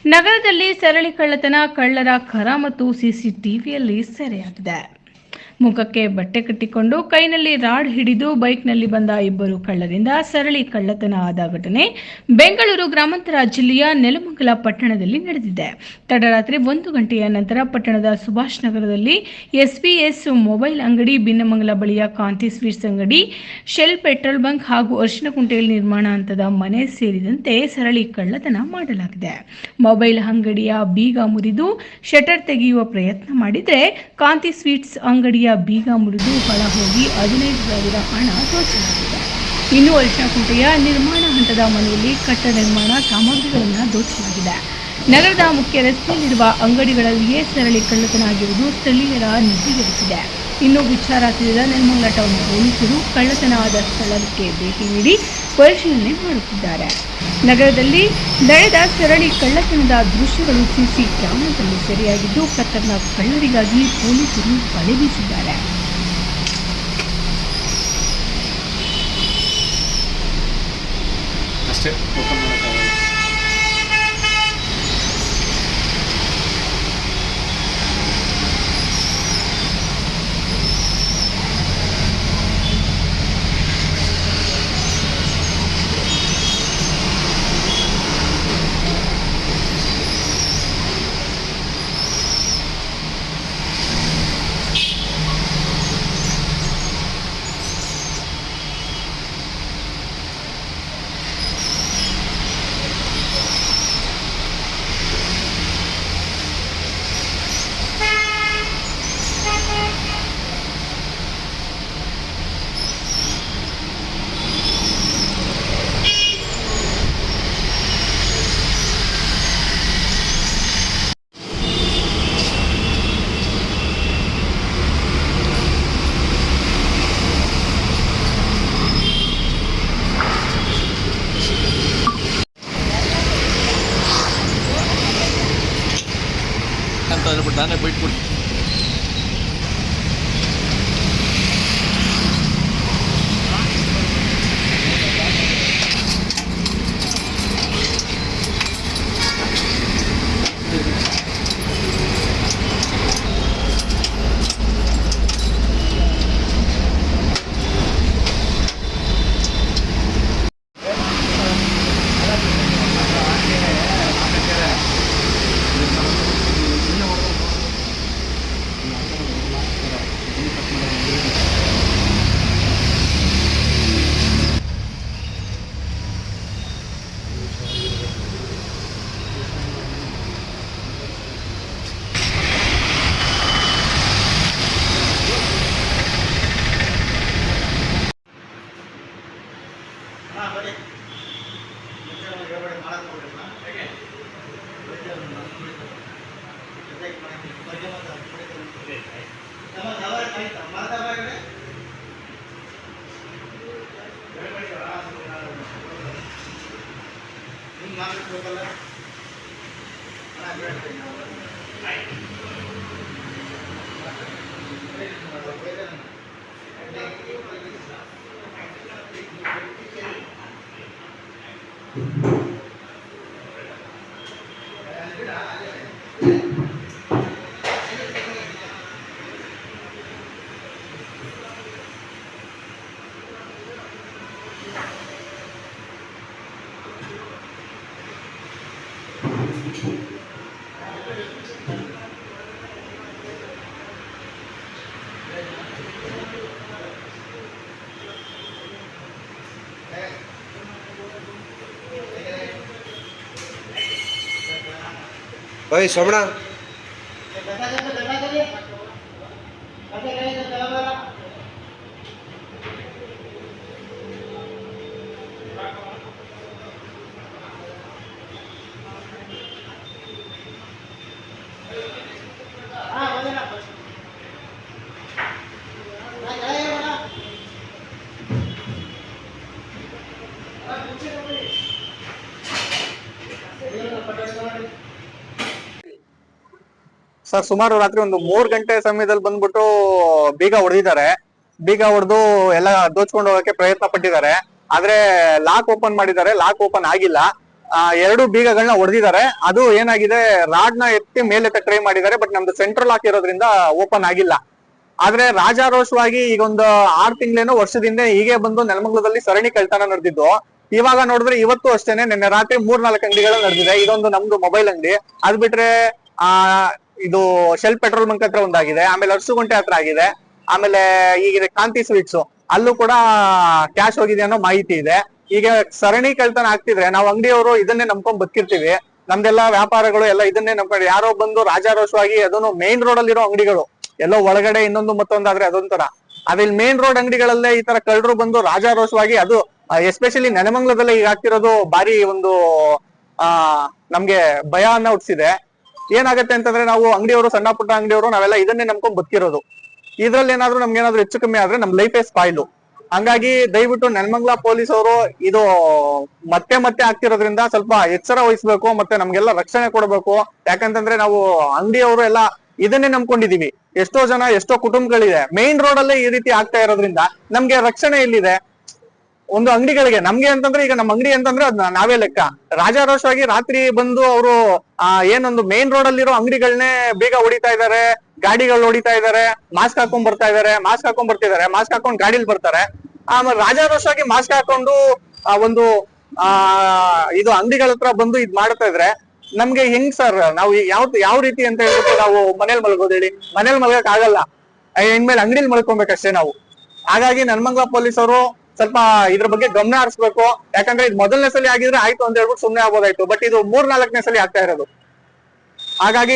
ನಗರದಲ್ಲಿ ಸರಳಿ ಕಳ್ಳತನ, ಕಳ್ಳರ ಕರ ಮತ್ತು ಸಿಸಿಟಿವಿಯಲ್ಲಿ ಸೆರೆಯಾಗಿದೆ. ಮುಖಕ್ಕೆ ಬಟ್ಟೆ ಕಟ್ಟಿಕೊಂಡು ಕೈನಲ್ಲಿ ರಾಡ್ ಹಿಡಿದು ಬೈಕ್ನಲ್ಲಿ ಬಂದ ಇಬ್ಬರು ಕಳ್ಳರಿಂದ ಸರಳಿ ಕಳ್ಳತನ ಆದ ಘಟನೆ ಬೆಂಗಳೂರು ಗ್ರಾಮಾಂತರ ಜಿಲ್ಲೆಯ ನೆಲಮಂಗಲ ಪಟ್ಟಣದಲ್ಲಿ ನಡೆದಿದೆ. ತಡರಾತ್ರಿ 1 ಗಂಟೆಯ ನಂತರ ಪಟ್ಟಣದ ಸುಭಾಷ್ ನಗರದಲ್ಲಿ ಎಸ್ಬಿಎಸ್ ಮೊಬೈಲ್ ಅಂಗಡಿ, ಬಿನ್ನಮಂಗಲ ಬಳಿಯ ಕಾಂತಿ ಸ್ವೀಟ್ಸ್ ಅಂಗಡಿ, ಶೆಲ್ ಪೆಟ್ರೋಲ್ ಬಂಕ್ ಹಾಗೂ ಅರಿಶಿನಕುಂಟೆಯಲ್ಲಿ ನಿರ್ಮಾಣ ಹಂತದ ಮನೆ ಸೇರಿದಂತೆ ಸರಳಿ ಕಳ್ಳತನ ಮಾಡಲಾಗಿದೆ. ಮೊಬೈಲ್ ಅಂಗಡಿಯ ಬೀಗ ಮುರಿದು ಶಟರ್ ತೆಗೆಯುವ ಪ್ರಯತ್ನ ಮಾಡಿದರೆ ಕಾಂತಿ ಸ್ವೀಟ್ಸ್ ಅಂಗಡಿಯ ಬೀಗ ಮುರಿದು ಹೊರ ಹೋಗಿ 15,000 ಹಣ ದೋಚಲಾಗಿದೆ. ಇನ್ನು ಅರಿಶಿನಕುಂಟೆಯ ನಿರ್ಮಾಣ ಹಂತದ ಮನೆಯಲ್ಲಿ ಕಟ್ಟಡ ನಿರ್ಮಾಣ ಸಾಮಗ್ರಿಗಳನ್ನು ದೋಚಲಾಗಿದೆ. ನಗರದ ಮುಖ್ಯ ರಸ್ತೆಯಲ್ಲಿರುವ ಅಂಗಡಿಗಳಲ್ಲಿಯೇ ಸರಳಿ ಕಳ್ಳತನ ಆಗಿರುವುದು ಸ್ಥಳೀಯರ ನಿದ್ದೆಗೆಡಿಸಿದೆ. ಇನ್ನು ವಿಚಾರ ತಿಳಿದ ನೆಲಮಂಗಲ ಟೌನ್ ಪೊಲೀಸರು ಕಳ್ಳತನ ಆದ ಸ್ಥಳಕ್ಕೆ ಭೇಟಿ ನೀಡಿ ಪರಿಶೀಲನೆ ಮಾಡುತ್ತಿದ್ದಾರೆ. ನಗರದಲ್ಲಿ ನಡೆದ ಸರಳಿ ಕಳ್ಳತನದ ದೃಶ್ಯಗಳು ಸಿಸಿ ಕ್ಯಾಮೆರಾದಲ್ಲಿ ಸೆರೆಯಾಗಿದ್ದು ಕತ್ತರ್ನ ಕಳ್ಳರಿಗಾಗಿ ಪೊಲೀಸರು ಬಲೆ ಬೀಸಿದ್ದಾರೆ. ಅಂತ ಹೇಳ್ಬಿಟ್ಟು ನಾನೇ ಬಿಟ್ಬಿಟ್ಟು ओए सोमना ಸರ್ ಸುಮಾರು ರಾತ್ರಿ ಒಂದು 3 ಗಂಟೆ ಸಮಯದಲ್ಲಿ ಬಂದ್ಬಿಟ್ಟು ಬೀಗ ಹೊಡೆದಿದ್ದಾರೆ. ಬೀಗ ಹೊಡೆದು ಎಲ್ಲ ದೋಚ್ಕೊಂಡು ಹೋಗಕ್ಕೆ ಪ್ರಯತ್ನ ಪಟ್ಟಿದ್ದಾರೆ. ಆದ್ರೆ ಲಾಕ್ ಓಪನ್ ಮಾಡಿದ್ದಾರೆ, ಲಾಕ್ ಓಪನ್ ಆಗಿಲ್ಲ. ಎರಡು ಬೀಗಗಳನ್ನ ಹೊಡೆದಿದ್ದಾರೆ. ಅದು ಏನಾಗಿದೆ, ರಾಡ್ ನ ಎತ್ತಿ ಮೇಲೆ ಟ್ರೈ ಮಾಡಿದ್ದಾರೆ, ಬಟ್ ನಮ್ದು ಸೆಂಟ್ರಲ್ ಹಾಕಿರೋದ್ರಿಂದ ಓಪನ್ ಆಗಿಲ್ಲ. ಆದ್ರೆ ರಾಜಾರೋಷವಾಗಿ ಈಗ ಒಂದು 6 ತಿಂಗಳೇನೋ ವರ್ಷದಿಂದ ಹೀಗೆ ಬಂದು ನೆಲಮಂಗಲದಲ್ಲಿ ಸರಣಿ ಕಳ್ತನ ನಡೆದಿದ್ದು. ಇವಾಗ ನೋಡಿದ್ರೆ ಇವತ್ತು ಅಷ್ಟೇನೆ, ನಿನ್ನೆ ರಾತ್ರಿ 3-4 ಅಂಗಡಿಗಳು ನಡೆದಿದೆ. ಇದೊಂದು ನಮ್ದು ಮೊಬೈಲ್ ಅಂಗಡಿ, ಅದ್ ಬಿಟ್ರೆ ಇದು ಶೆಲ್ ಪೆಟ್ರೋಲ್ ಬಂಕ್ ಹತ್ರ ಒಂದಾಗಿದೆ, ಆಮೇಲೆ ಅರಸುಗುಂಟೆ ಹತ್ರ ಆಗಿದೆ, ಆಮೇಲೆ ಈಗ ಕಾಂತಿ ಸ್ವೀಟ್ಸ್ ಅಲ್ಲೂ ಕೂಡ ಕ್ಯಾಶ್ ಹೋಗಿದೆ ಅನ್ನೋ ಮಾಹಿತಿ ಇದೆ. ಈಗ ಸರಣಿ ಕಳ್ತನ ಆಗ್ತಿದ್ರೆ ನಾವು ಅಂಗಡಿಯವರು ಇದನ್ನೇ ನಂಬ್ಕೊಂಡ್ ಬದುಕಿರ್ತೀವಿ. ನಮ್ದೆಲ್ಲಾ ವ್ಯಾಪಾರಗಳು ಎಲ್ಲ ಇದನ್ನೇ ನಂಬ್ಕೊಂಡು, ಯಾರೋ ಬಂದು ರಾಜಾರೋಷವಾಗಿ, ಅದನ್ನು ಮೇನ್ ರೋಡ್ ಅಲ್ಲಿರೋ ಅಂಗಡಿಗಳು, ಎಲ್ಲೋ ಒಳಗಡೆ ಇನ್ನೊಂದು ಮತ್ತೊಂದಾದ್ರೆ ಅದೊಂಥರ, ಅದಿಲ್ಲಿ ಮೇನ್ ರೋಡ್ ಅಂಗಡಿಗಳಲ್ಲೇ ಈ ತರ ಕಳ್ಳರು ಬಂದು ರಾಜಾರೋಷವಾಗಿ, ಅದು ಎಸ್ಪೆಷಲಿ ನೆಲಮಂಗಲದಲ್ಲೇ ಈಗ ಆಗ್ತಿರೋದು ಭಾರಿ ಒಂದು ನಮ್ಗೆ ಭಯನ ಹುಟ್ಟಿಸಿದೆ. ಏನಾಗತ್ತೆ ಅಂತಂದ್ರೆ, ನಾವು ಅಂಗಡಿಯವರು, ಸಣ್ಣ ಪುಟ್ಟ ಅಂಗಡಿಯವರು, ನಾವೆಲ್ಲ ಇದನ್ನೇ ನಂಬ್ಕೊಂಡ್ ಬದುಕಿರೋದು. ಇದ್ರಲ್ಲಿ ಏನಾದ್ರು ನಮ್ಗೆ ಏನಾದ್ರು ಹೆಚ್ಚು ಕಮ್ಮಿ ಆದ್ರೆ ನಮ್ ಲೈಫೇ ಸ್ಪಾಯ್ಲು. ಹಂಗಾಗಿ ದಯವಿಟ್ಟು ನೆಲಮಂಗಲ ಪೊಲೀಸ್ ಅವರು ಇದು ಮತ್ತೆ ಮತ್ತೆ ಆಗ್ತಿರೋದ್ರಿಂದ ಸ್ವಲ್ಪ ಎಚ್ಚರ ವಹಿಸ್ಬೇಕು, ಮತ್ತೆ ನಮ್ಗೆಲ್ಲ ರಕ್ಷಣೆ ಕೊಡಬೇಕು. ಯಾಕಂತಂದ್ರೆ ನಾವು ಅಂಗಡಿಯವರು ಎಲ್ಲ ಇದನ್ನೇ ನಂಬ್ಕೊಂಡಿದೀವಿ. ಎಷ್ಟೋ ಜನ, ಎಷ್ಟೋ ಕುಟುಂಬಗಳಿದೆ, ಮೇನ್ ರೋಡ್ ಅಲ್ಲೇ ಈ ರೀತಿ ಆಗ್ತಾ ಇರೋದ್ರಿಂದ ನಮ್ಗೆ ರಕ್ಷಣೆ ಎಲ್ಲಿದೆ? ಒಂದು ಅಂಗಡಿಗಳಿಗೆ, ನಮ್ಗೆ ಅಂತಂದ್ರೆ ಈಗ ನಮ್ಮ ಅಂಗಡಿ ಅಂತಂದ್ರೆ ಅದ್ ನಾವೇ ಲೆಕ್ಕ. ರಾಜಾರೋಷವಾಗಿ ರಾತ್ರಿ ಬಂದು ಅವರು ಏನೊಂದು ಮೇನ್ ರೋಡ್ ಅಲ್ಲಿರೋ ಅಂಗಡಿಗಳನ್ನೇ ಬೇಗ ಹೊಡಿತಾ ಇದಾರೆ, ಗಾಡಿಗಳು ಹೊಡಿತಾ ಇದಾರೆ, ಮಾಸ್ಕ್ ಹಾಕೊಂಡ್ ಬರ್ತಾ ಇದಾರೆ, ಮಾಸ್ಕ್ ಹಾಕೊಂಡ್ ಬರ್ತಿದಾರೆ, ಮಾಸ್ಕ್ ಹಾಕೊಂಡ್ ಗಾಡಿಲಿ ಬರ್ತಾರೆ. ಆಮೇಲೆ ರಾಜಾರೋಷವಾಗಿ ಮಾಸ್ಕ್ ಹಾಕೊಂಡು ಒಂದು ಇದು ಅಂಗಡಿಗಳ ಹತ್ರ ಬಂದು ಇದ್ ಮಾಡ್ತಾ ಇದ್ರೆ ನಮ್ಗೆ ಹೆಂಗ್ ಸರ್? ನಾವು ಯಾವ ರೀತಿ ಅಂತ ಹೇಳ್ಬಿಟ್ಟು ನಾವು ಮನೇಲಿ ಮಲ್ಗೋದು ಹೇಳಿ? ಮನೇಲಿ ಮಲ್ಗಕ್ ಆಗಲ್ಲ, ಇನ್ಮೇಲೆ ಅಂಗಡಿಲಿ ಮಲ್ಕೊಬೇಕಷ್ಟೇ ನಾವು. ಹಾಗಾಗಿ ನೆಲಮಂಗಲ ಪೊಲೀಸ್ ಅವರು ಸ್ವಲ್ಪ ಇದ್ರ ಬಗ್ಗೆ ಗಮನ ಹರಿಸ್ಬೇಕು. ಯಾಕಂದ್ರೆ ಇದು ಮೊದಲನೇ ಸಲ ಆಗಿದ್ರೆ ಆಯ್ತು ಅಂತ ಹೇಳ್ಬಿಟ್ಟು ಸುಮ್ನೆ ಆಗ್ಬೋದಾಯ್ತು, ಬಟ್ ಇದು 3-4ನೇ ಸಲ ಆಗ್ತಾ ಇರೋದು. ಹಾಗಾಗಿ